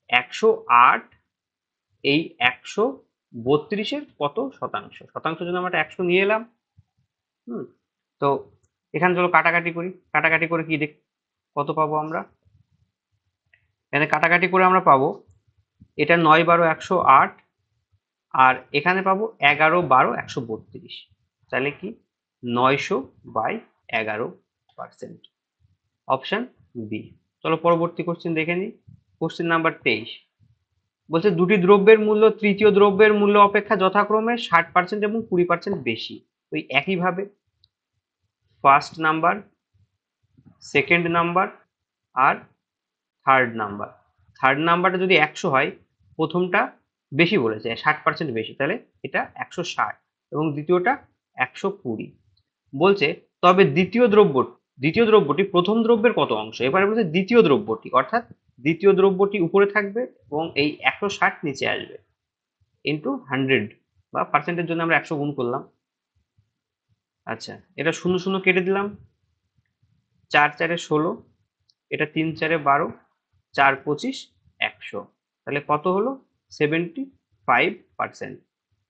108 এই 132-এর কত শতাংশ, শতাংশ জন্য আমরা 100 নিয়ে এলাম। তো এখানে চলো কাটাকাটি করি, কাটাকাটি করে কি দেখ কত পাবো আমরা, এখানে কাটাকাটি করে আমরা পাবো এটা 9 12 108, আর এখানে পাবো 11 12 132, তাহলে কি 900/11%। Option B. চলো পরবর্তী কোশ্চেন দেখে নিই। কোশ্চেন নাম্বার 23 বলছে দুটি দ্রব্যের মূল্য তৃতীয় দ্রব্যের মূল্য অপেক্ষা যথাক্রমে 60% এবং 20% বেশি। ওই একইভাবে ফার্স্ট নাম্বার, সেকেন্ড নাম্বার আর থার্ড নাম্বার। থার্ড নাম্বারটা যদি 100 হয়, প্রথমটা বেশি বলেছে 60% বেশি, তাহলে এটা 160 এবং দ্বিতীয়টা 120। বলছে তবে দ্বিতীয় দ্রব্যটি প্রথম দ্রব্যের কত অংশ। এবারে বলছে দ্বিতীয় দ্রব্যটি, অর্থাৎ দ্বিতীয় দ্রব্যটি উপরে থাকবে এবং এই 160 নিচে আসবে, ইন্টু 100 বা পার্সেন্টের জন্য আমরা 100 গুণ করলাম। আচ্ছা, এটা 0 0 কেটে দিলাম, 4 4 16, এটা 3 4 12, 4 25 100, তাহলে কত হলো, 75%।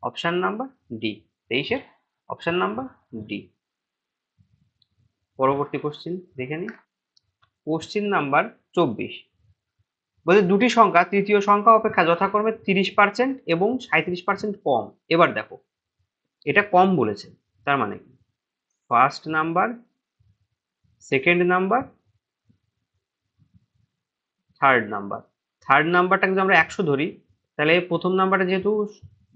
অপশন নাম্বার ডি, 23-এর অপশন নাম্বার ডি। পরবর্তী কোশ্চিন দেখে নিই। কোশ্চিন নাম্বার 24 বলছে দুটি সংখ্যা তৃতীয় সংখ্যা অপেক্ষা যথাক্রমে 30% এবং 37% কম। এবার দেখো এটা কম বলেছে, তার মানে কি first number, second number, third number. Third নাম্বারটা যদি আমরা 100 ধরি, তাহলে প্রথম নাম্বারটা যেহেতু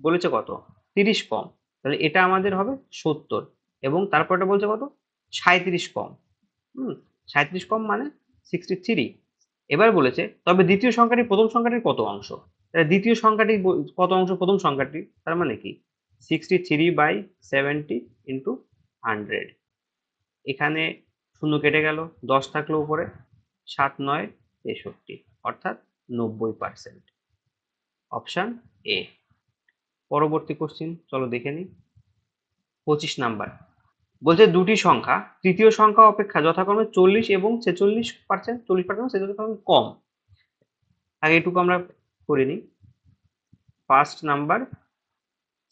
বলেছে কত, 30 কম, তাহলে এটা আমাদের হবে 70, এবং তারপরটা বলছে কত, 37 কম। 37 কম মানে 63। এবার বলেছে তবে দ্বিতীয় সংখ্যাটি প্রথম সংখ্যাটির কত অংশ, তাহলে দ্বিতীয় সংখ্যাটি কত অংশ প্রথম সংখ্যাটি, তার মানে কি 63/70 ইন্টু 100। এখানে 0 কেটে গেল, 10 থাকলো উপরে, 7 9 63, অর্থাৎ 90%। Option A. পরবর্তী কোশ্চিন চলো দেখে নিই। 25 নাম্বার বলছে দুটি সংখ্যা তৃতীয় সংখ্যা অপেক্ষা যথাক্রমে 40 এবং 46%, 40% 46% কম। আগে এটুকু আমরা করে নিই। First number,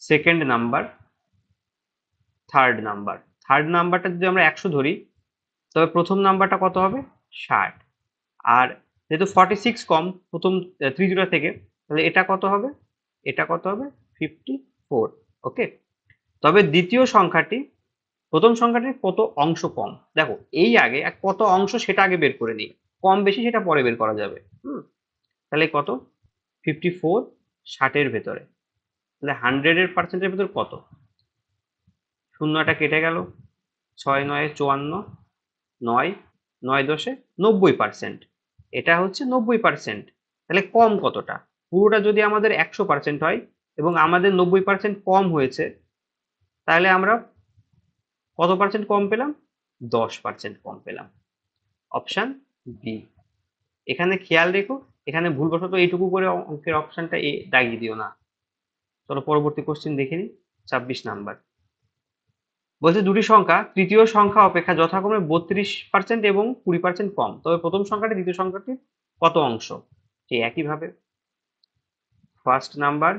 second number, third number. Third নাম্বারটা যদি আমরা 100 ধরি, তবে প্রথম নাম্বারটা কত হবে, 60, আর যেহেতু 46 কম প্রথম তৃতীয়টা থেকে, তাহলে এটা কত হবে, এটা কত হবে 54। ওকে, তবে দ্বিতীয় সংখ্যাটি প্রথম সংখ্যাটির কত অংশ কম, দেখো এই আগে কত অংশ সেটা আগে বের করে নিই, কম বেশি সেটা পরে বের করা যাবে। তাহলে কত, 54 60-এর ভেতরে, তাহলে 100-এর পার্সেন্টের ভেতর কত, শূন্যটা কেটে গেল, 6 9 54, 9 9 10 90%, এটা হচ্ছে 90%। তাহলে কম কতটা, পুরোটা যদি আমাদের 100% হয় এবং আমাদের 90% কম হয়েছে, তাহলে আমরা কত পার্সেন্ট কম পেলাম, 10% কম পেলাম। Option B. এখানে খেয়াল রেখো, এখানে ভুলবশত এইটুকু করে অঙ্কের অপশনটা এ দাগিয়ে দিও না। চলো পরবর্তী কোশ্চেন দেখে নিই। 26 নাম্বার বলছে দুটি সংখ্যা তৃতীয় সংখ্যা অপেক্ষা যথাক্রমে 32% এবং 20% কম, তবে প্রথম সংখ্যাটি দ্বিতীয় সংখ্যাটির কত অংশ? সেই একইভাবে first number,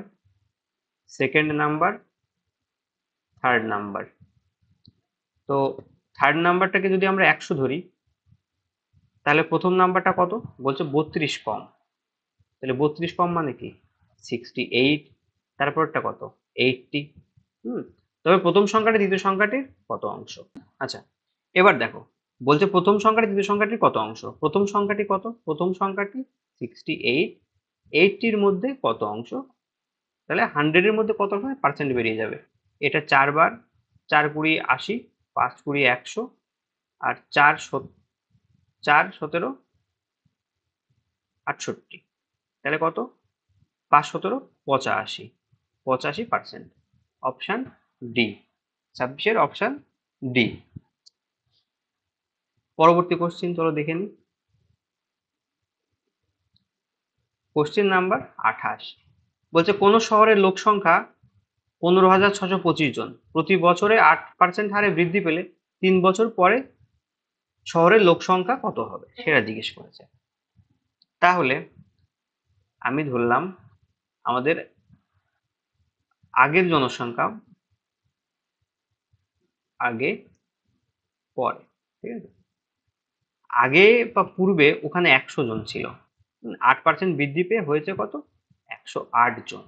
second number, third number. তো থার্ড নাম্বারটাকে যদি আমরা 100 ধরি, তাহলে প্রথম নাম্বারটা কত? বলছে 32 কম। তাহলে 32 কম মানে কি? 68। তারপরটা কত? 80। তবে প্রথম সংখ্যাটি দ্বিতীয় সংখ্যাটির কত অংশ? আচ্ছা, এবার দেখো, বলছে প্রথম সংখ্যাটি দ্বিতীয় সংখ্যাটির কত অংশ। প্রথম সংখ্যাটি কত? প্রথম সংখ্যাটি 68, 80-র মধ্যে কত অংশ? তাহলে 100-এর মধ্যে কত হয় পার্সেন্ট বেরিয়ে যাবে। এটা 4 বার, 4 20 80, 5 20 100, আর 4 17 68। তাহলে কত? 5 17 85, 85%। অপশন ডি, 26-এর অপশন ডি। পরবর্তী কোশ্চেন চলো দেখে নিই। কোশ্চেন নাম্বার 28 বলছে কোন শহরের লোক সংখ্যা 15,625 জন প্রতি বছরে 8% হারে বৃদ্ধি পেলে 3 বছর পরে শহরের লোক সংখ্যা কত হবে সেটা জিজ্ঞেস করেছে। তাহলে আমি ধরলাম আমাদের আগের জনসংখ্যা, আগে পরে, ঠিক আছে। আগে বা পূর্বে ওখানে 100 জন ছিল, 8% বৃদ্ধি পেয়ে হয়েছে কত? 108 জন।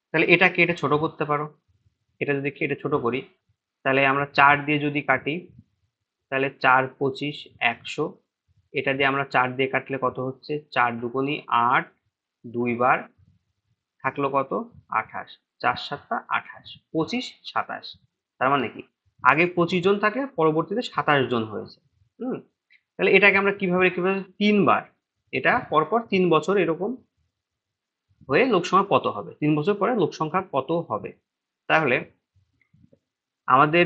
তাহলে এটাকে এটা ছোট করতে পারো। এটা যদি এটা ছোট করি, তাহলে আমরা 4 দিয়ে যদি কাটি, তাহলে 4 25 100। এটা দিয়ে আমরা 4 দিয়ে কাটলে কত হচ্ছে? 4 দুগুণী 8, 2 বার থাকলো কত? 28, 4 7 28, 25 27। তার মানে কি আগে 25 জন থাকে, পরবর্তীতে 27 জন হয়েছে। তাহলে এটাকে আমরা কিভাবে লিখতে পারি? 3 বার, এটা পরপর 3 বছর এরকম হয়ে লোক সংখ্যা কত হবে, 3 বছর পরে লোক সংখ্যা কত হবে। তাহলে আমাদের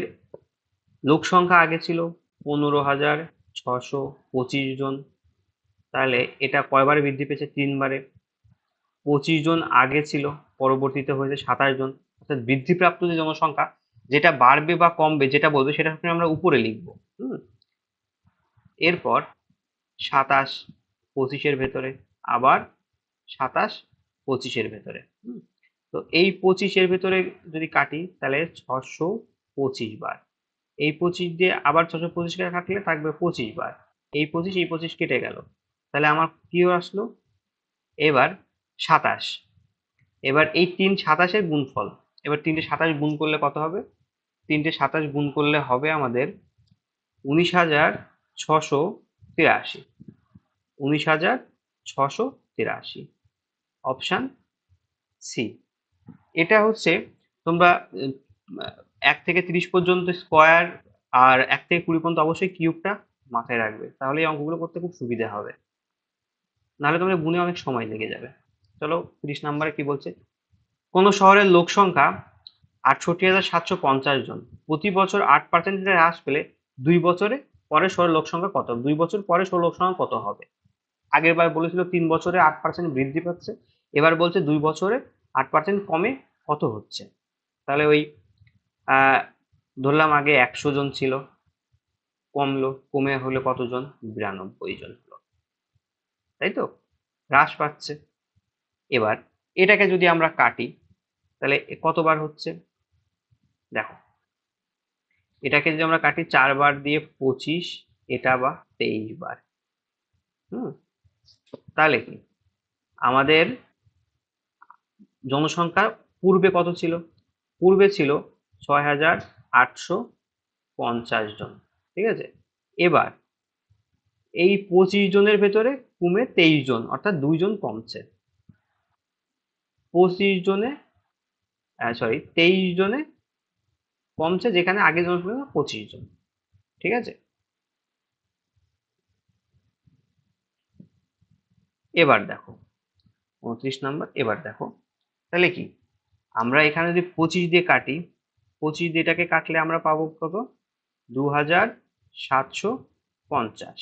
লোক সংখ্যা আগে ছিল 15,625 জন। তাহলে এটা কয়বারে বৃদ্ধি পেয়েছে? 3 বারে। 25 জন আগে ছিল, পরবর্তীতে হয়েছে 27 জন। অর্থাৎ বৃদ্ধিপ্রাপ্ত যে জনসংখ্যা, যেটা বাড়বে বা কমবে যেটা বলবে সেটা আমরা উপরে লিখবো। এরপর 27 25-এর ভেতরে, আবার 27 25-এর ভেতরে। তো এই 25-এর ভেতরে যদি কাটি, তাহলে 625 বার। এই 25 দিয়ে আবার 625 কে কাটলে থাকবে 25 বার। এই 25 কেটে গেল, তাহলে আমার কি আসলো? এবার 27। এবার এই 3 27-এর গুণফল, এবার 3টে 27 গুণ করলে কত হবে? 3টে 27 গুণ করলে হবে আমাদের 19,683। 19,683। Option C. এটা হচ্ছে তোমরা 1 থেকে 30 পর্যন্ত স্কোয়ার আর 1 থেকে 20 পর্যন্ত অবশ্যই কিউবটা মাথায় রাখবে, তাহলে এই অঙ্কগুলো করতে খুব সুবিধা হবে, নাহলে তোমাদের গুণে অনেক সময় লেগে যাবে। চলো 30 নম্বরে কি বলছে। কোন শহরের লোক সংখ্যা 68,750 জন প্রতি বছর 8% হ্রাস পেলে 2 বছরে পরে শহরের লোক সংখ্যা কত? 2 বছর পরে শহরের লোক সংখ্যা কত হবে? আগের বার বলেছিল 3 বছরে 8% বৃদ্ধি পাচ্ছে, এবার বলছে 2 বছরে 8% কমে কত হচ্ছে। তাহলে ওই ধরলাম আগে 100 জন ছিল, কমলো, কমে হলো কতজন? 92 জন হলো, তাই তো, হ্রাস পাচ্ছে। এবার এটাকে যদি আমরা কাটি, তাহলে কতবার হচ্ছে দেখো, এটাকে যদি আমরা কাটি 4 বার দিয়ে 25, এটা বা 23 বার। তাহলে কি আমাদের জনসংখ্যা পূর্বে কত ছিল? পূর্বে ছিল 6,850 জন, ঠিক আছে। এবার এই 25 জনের ভেতরে কমে 23 জন, অর্থাৎ 2 জন কমছে। 25 জনে, সরি 23 জনে কমছে, যেখানে আগে জনসংখ্যা 25 জন, ঠিক আছে। এবার দেখো 29 নাম্বার। এবার দেখো তাহলে কি আমরা এখানে যদি 25 দিয়ে কাটি, 25 দিয়ে এটাকে কাটলে আমরা পাবো কত? 2,700 50।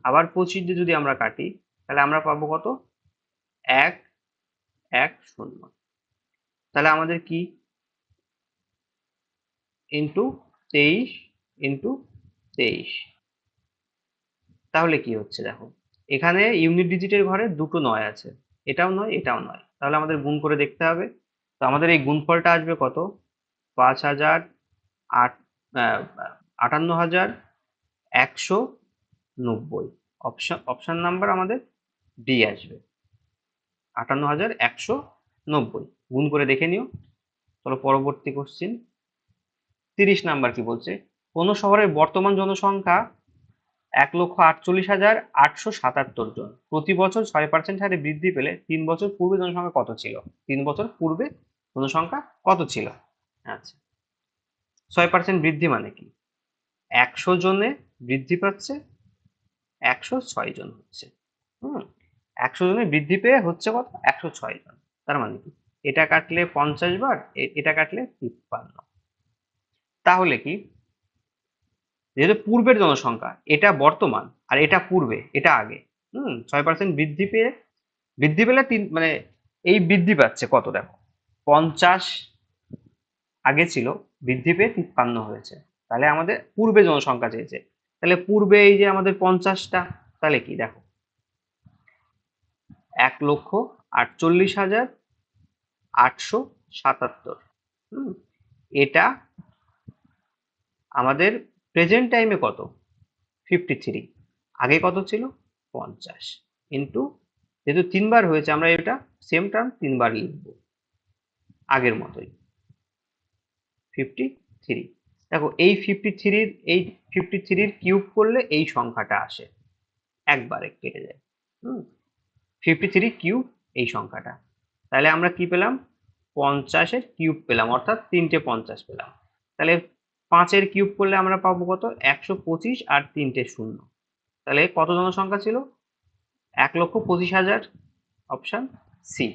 আবার 25 দিয়ে যদি আমরা কাটি তাহলে আমরা পাবো কত? 110। তাহলে আমাদের কি ইন্টু 23 ইন্টু 23, তাহলে কি হচ্ছে দেখো, এখানে ইউনিট ডিজিটের ঘরে দুটো নয় আছে, এটাও নয় এটাও নয়, তাহলে আমাদের গুণ করে দেখতে হবে। তো আমাদের এই গুণফলটা আসবে কত? 5000 58,190। অপশন নাম্বার আমাদের ডি আসবে, 58,190। গুণ করে দেখে নিও। চলো পরবর্তী কোশ্চিন 30 নাম্বার কি বলছে? কোন শহরের বর্তমান জনসংখ্যা 1,48,877 জন, প্রতি বছর 6% হারে বৃদ্ধি পেলে 3 বছর পূর্বে জনসংখ্যা কত ছিল? 3 বছর পূর্বে জনসংখ্যা কত ছিল? আচ্ছা, 6% বৃদ্ধি মানে কি? 100 জনে বৃদ্ধি পাচ্ছে, 106 জন হচ্ছে। 100 জনে বৃদ্ধি পেয়ে হচ্ছে কত? 106 জন। তার মানে কি, এটা কাটলে 50 বার, এটা কাটলে 53। তাহলে কি, যেহেতু পূর্বের জনসংখ্যা, এটা বর্তমান আর এটা পূর্বে, এটা আগে। 6% বৃদ্ধি পেলে মানে এই বৃদ্ধি পাচ্ছে কত দেখো, 50 আগে ছিল, বৃদ্ধি পেয়ে 53 হয়েছে। তাহলে আমাদের পূর্বে জনসংখ্যা চেয়েছে, তাহলে পূর্বে এই যে আমাদের 50টা, তাহলে কি দেখো, 1,48,877। এটা আমাদের প্রেজেন্ট টাইমে কত? 53। আগে কত ছিল? 50 ইন্টু, যেহেতু 3 বার হয়েছে আমরা এটা সেম টার্ম 3 বার লিখবো আগের মতোই, 53। দেখো এই 53-র কিউব করলে এই সংখ্যাটা আসে, একবারে কেটে যায়। 53 কিউব এই সংখ্যাটা, তাহলে আমরা কি পেলাম? 50-এর কিউব পেলাম, অর্থাৎ 3টে 50 পেলাম। তাহলে 5-এর কিউব করলে আমরা পাবো কত? 125 আর 3টে 0। তাহলে কত জনসংখ্যা ছিল? 1,25,000। Option C,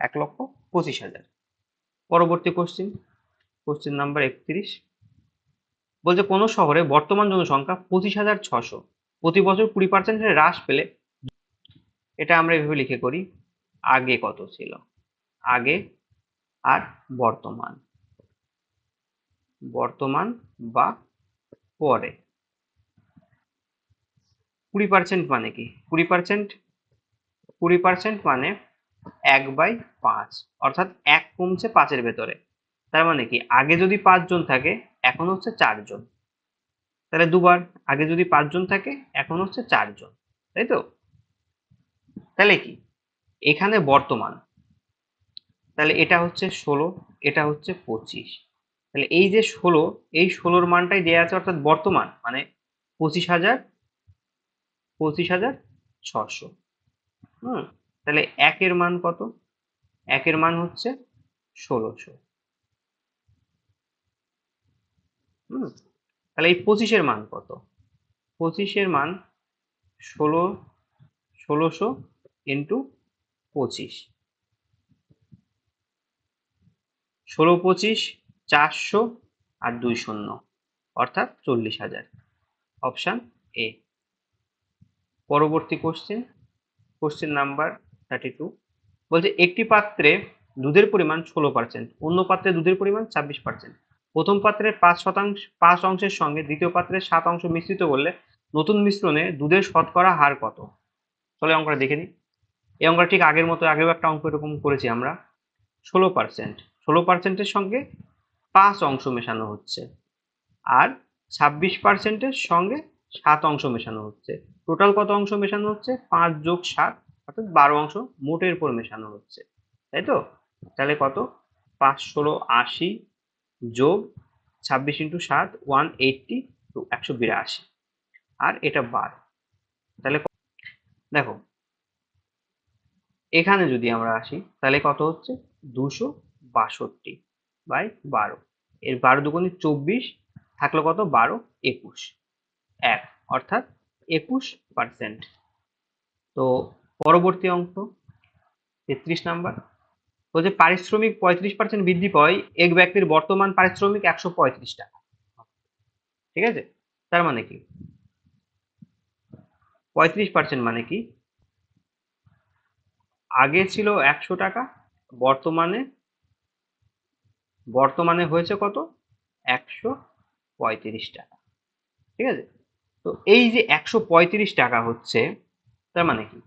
1,25,000। পরবর্তী কোশ্চিন নাম্বার 31 বলছে কোন শহরে বর্তমান জনসংখ্যা 25,600, প্রতি বছর 20% হ্রাস পেলে, এটা আমরা এভাবে লিখে করি, আগে কত ছিল, আগে আর বর্তমান, বর্তমান বা পরে। 20% মানে কি? 20% মানে 1/5, অর্থাৎ 1 কমছে 5-এর ভেতরে। তার মানে কি, আগে যদি 5 জন থাকে এখন হচ্ছে 4 জন, তাহলে দুবার, আগে যদি 5 জন থাকে এখন হচ্ছে 4 জন, তাই তো? তাহলে কি, এখানে বর্তমান, তাহলে এটা হচ্ছে 16, এটা হচ্ছে 25। তাহলে এই যে 16, এই 16-র মানটাই দেওয়া আছে, অর্থাৎ বর্তমান মানে 25,600। তাহলে 1-এর মান কত? 1-এর মান হচ্ছে 1600। তাহলে এই 25-এর মান কত? 25-এর মান 1600 ইন্টু 25, 16-25 400 আর 2 শূন্য, অর্থাৎ 40,000। Option A. পরবর্তী কোশ্চেন নাম্বার 32 বলছে একটি পাত্রে দুধের পরিমাণ 16%, অন্য পাত্রে দুধের পরিমাণ 26%। প্রথম পাত্রের 5 অংশের সঙ্গে দ্বিতীয় পাত্রের 7 অংশ মিশ্রিত করলে নতুন মিশ্রণে দুধের শতকরা হার কত? চলো অঙ্কটা দেখে নিই। এই অঙ্কটা ঠিক আগের মতো, আগেও একটা অঙ্ক এরকম করেছি আমরা। 16%-এর সঙ্গে 5 অংশ মেশানো হচ্ছে, আর 26%-এর সঙ্গে 7 অংশ মেশানো হচ্ছে। টোটাল কত অংশ মেশানো হচ্ছে? 5 যোগ 7, অর্থাৎ 12 অংশ মোটের উপর মেশানো হচ্ছে, তাই তো? তাহলে কত? 5 16 80 যোগ 26 ইন্টু 7 180, 182, আর এটা 12। তাহলে দেখো, এখানে যদি আমরা আসি তাহলে কত হচ্ছে? 262/12। এর 12 দুগুণে 24, থাকলো কত? 12 21, 1, অর্থাৎ 21%। তো পরবর্তী অঙ্ক 33 নাম্বার বলছে পারিশ্রমিক 35% বৃদ্ধি পায় এক ব্যক্তির বর্তমান পারিশ্রমিক 135 টাকা। ঠিক আছে, তার মানে কি, 35% মানে কি, আগে ছিল 100 টাকা, বর্তমানে হয়েছে কত, 135 টাকা। ঠিক আছে, তো এই যে 135 টাকা হচ্ছে, তার মানে কি,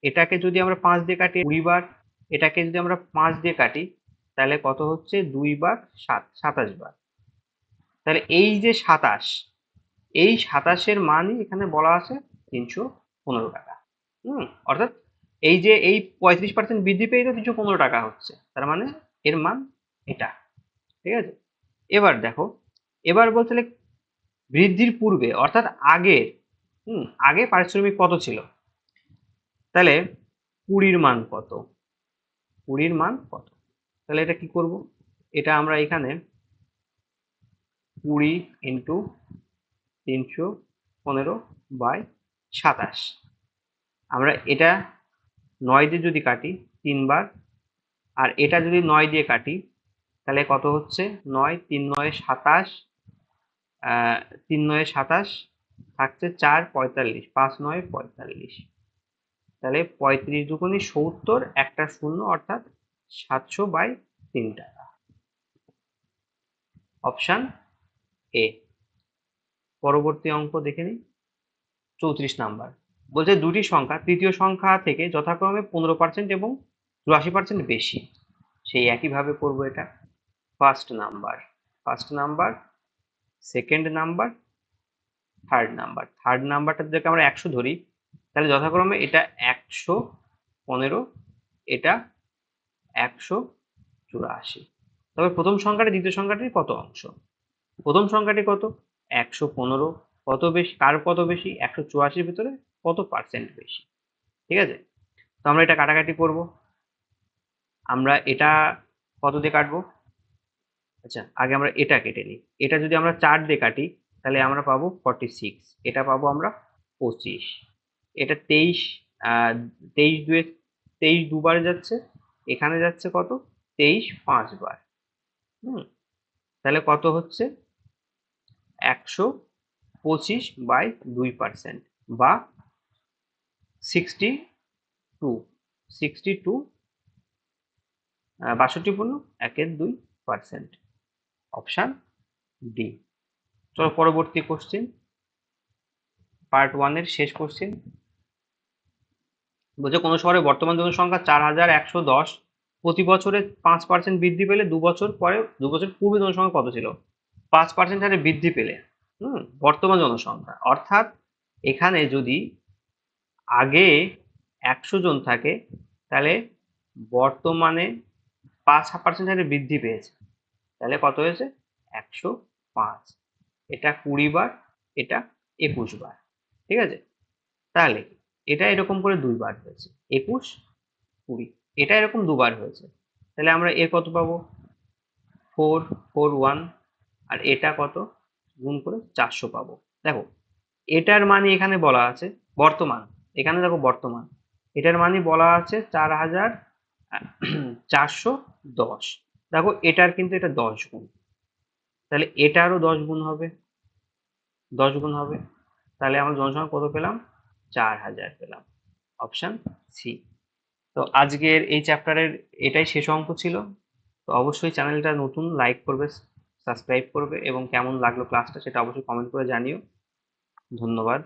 এটাকে যদি আমরা 5 দিয়ে কাটি 20 বার, এটাকে যদি আমরা 5 দিয়ে কাটি তাহলে কত হচ্ছে, 2 বার 7, 27 বার। তাহলে এই যে 27, এই 27-এর মানই এখানে বলা আছে 315 টাকা। অর্থাৎ এই যে এই 35% বৃদ্ধি পেয়ে তো 315 টাকা হচ্ছে, তার মানে এর মান এটা। ঠিক আছে, এবার দেখো, এবার বলতে বৃদ্ধির পূর্বে অর্থাৎ আগে, আগে পারিশ্রমিক কত ছিল, তাহলে 20-র মান কত, 20-র মান কত, তাহলে এটা কি করব, এটা আমরা এখানে 20 ইন্টু 315/27, আমরা এটা 9 দিয়ে যদি কাটি 3 বার, আর এটা যদি 9 দিয়ে কাটি তাহলে কত হচ্ছে, 9, 3 9 27, 3 9 27 থাকছে 4, 45, 5 9 45, তাহলে 35 দুগুণে 70, একটা শূন্য, অর্থাৎ 700/3 টাকা। Option A. পরবর্তী অঙ্ক দেখে নিই, 34 নাম্বার। বলছে দুটি সংখ্যা তৃতীয় সংখ্যা থেকে যথাক্রমে 15% এবং 84% বেশি। সেই একইভাবে করবো এটা। First number, second number, third নাম্বারটা যদি আমরা 100 ধরি, তাহলে যথাক্রমে এটা 115, এটা 184। তবে প্রথম সংখ্যাটা দ্বিতীয় সংখ্যাটির কত অংশ, প্রথম সংখ্যাটি কত, 115, কত বেশি, কার কত বেশি, 184-র ভিতরে কত পার্সেন্ট বেশি। ঠিক আছে, তো আমরা এটা কাটাকাটি করব, আমরা এটা কত দিয়ে কাটবো, আচ্ছা আগে আমরা এটা কেটে নিই, এটা যদি আমরা 4 দিয়ে কাটি তাহলে আমরা পাবো 46, এটা পাবো আমরা 25, এটা 23, 23 দুবার যাচ্ছে, এখানে যাচ্ছে কত, 23 5 বার। তাহলে কত হচ্ছে, 125/2%, বা 62, 62 অপশন ডি। চলো পরবর্তী কোশ্চেন, পার্ট 1-এর শেষ কোশ্চেন। বলছে কোনো শহরে বর্তমান জনসংখ্যা 4110, প্রতি বছরে 5% বৃদ্ধি পেলে 2 বছর পূর্বে জনসংখ্যা কত ছিল, 5% হারে বৃদ্ধি পেলে বর্তমান জনসংখ্যা, অর্থাৎ এখানে যদি আগে 100 জন থাকে তাহলে বর্তমানে 5% হারে বৃদ্ধি পেয়েছে, তাহলে কত হয়েছে, 105। এটা 20 বার, এটা 21 বার। ঠিক আছে, তাহলে এটা এরকম করে 2 বার হয়েছে, 21 20, এটা এরকম 2 বার হয়েছে, তাহলে আমরা এর কত পাবো, 441, আর এটা কত, গুণ করে 400 পাবো। দেখো এটার মানে এখানে বলা আছে বর্তমান, এখানে দেখো বর্তমান, এটার মানে বলা আছে 4410, দেখো এটার কিন্তু এটা 10 গুণ, তাহলে এটারও 10 গুণ হবে, 10 গুণ হবে, তাহলে আমরা জনসংখ্যা কত পেলাম, 4000 পেলাম। Option C. তো আজকের এই চ্যাপ্টারের এটাই শেষ অঙ্ক ছিল। তো অবশ্যই চ্যানেলটা নতুন, লাইক করবে, সাবস্ক্রাইব করবে, এবং কেমন লাগলো ক্লাসটা সেটা অবশ্যই কমেন্ট করে জানিও। ধন্যবাদ।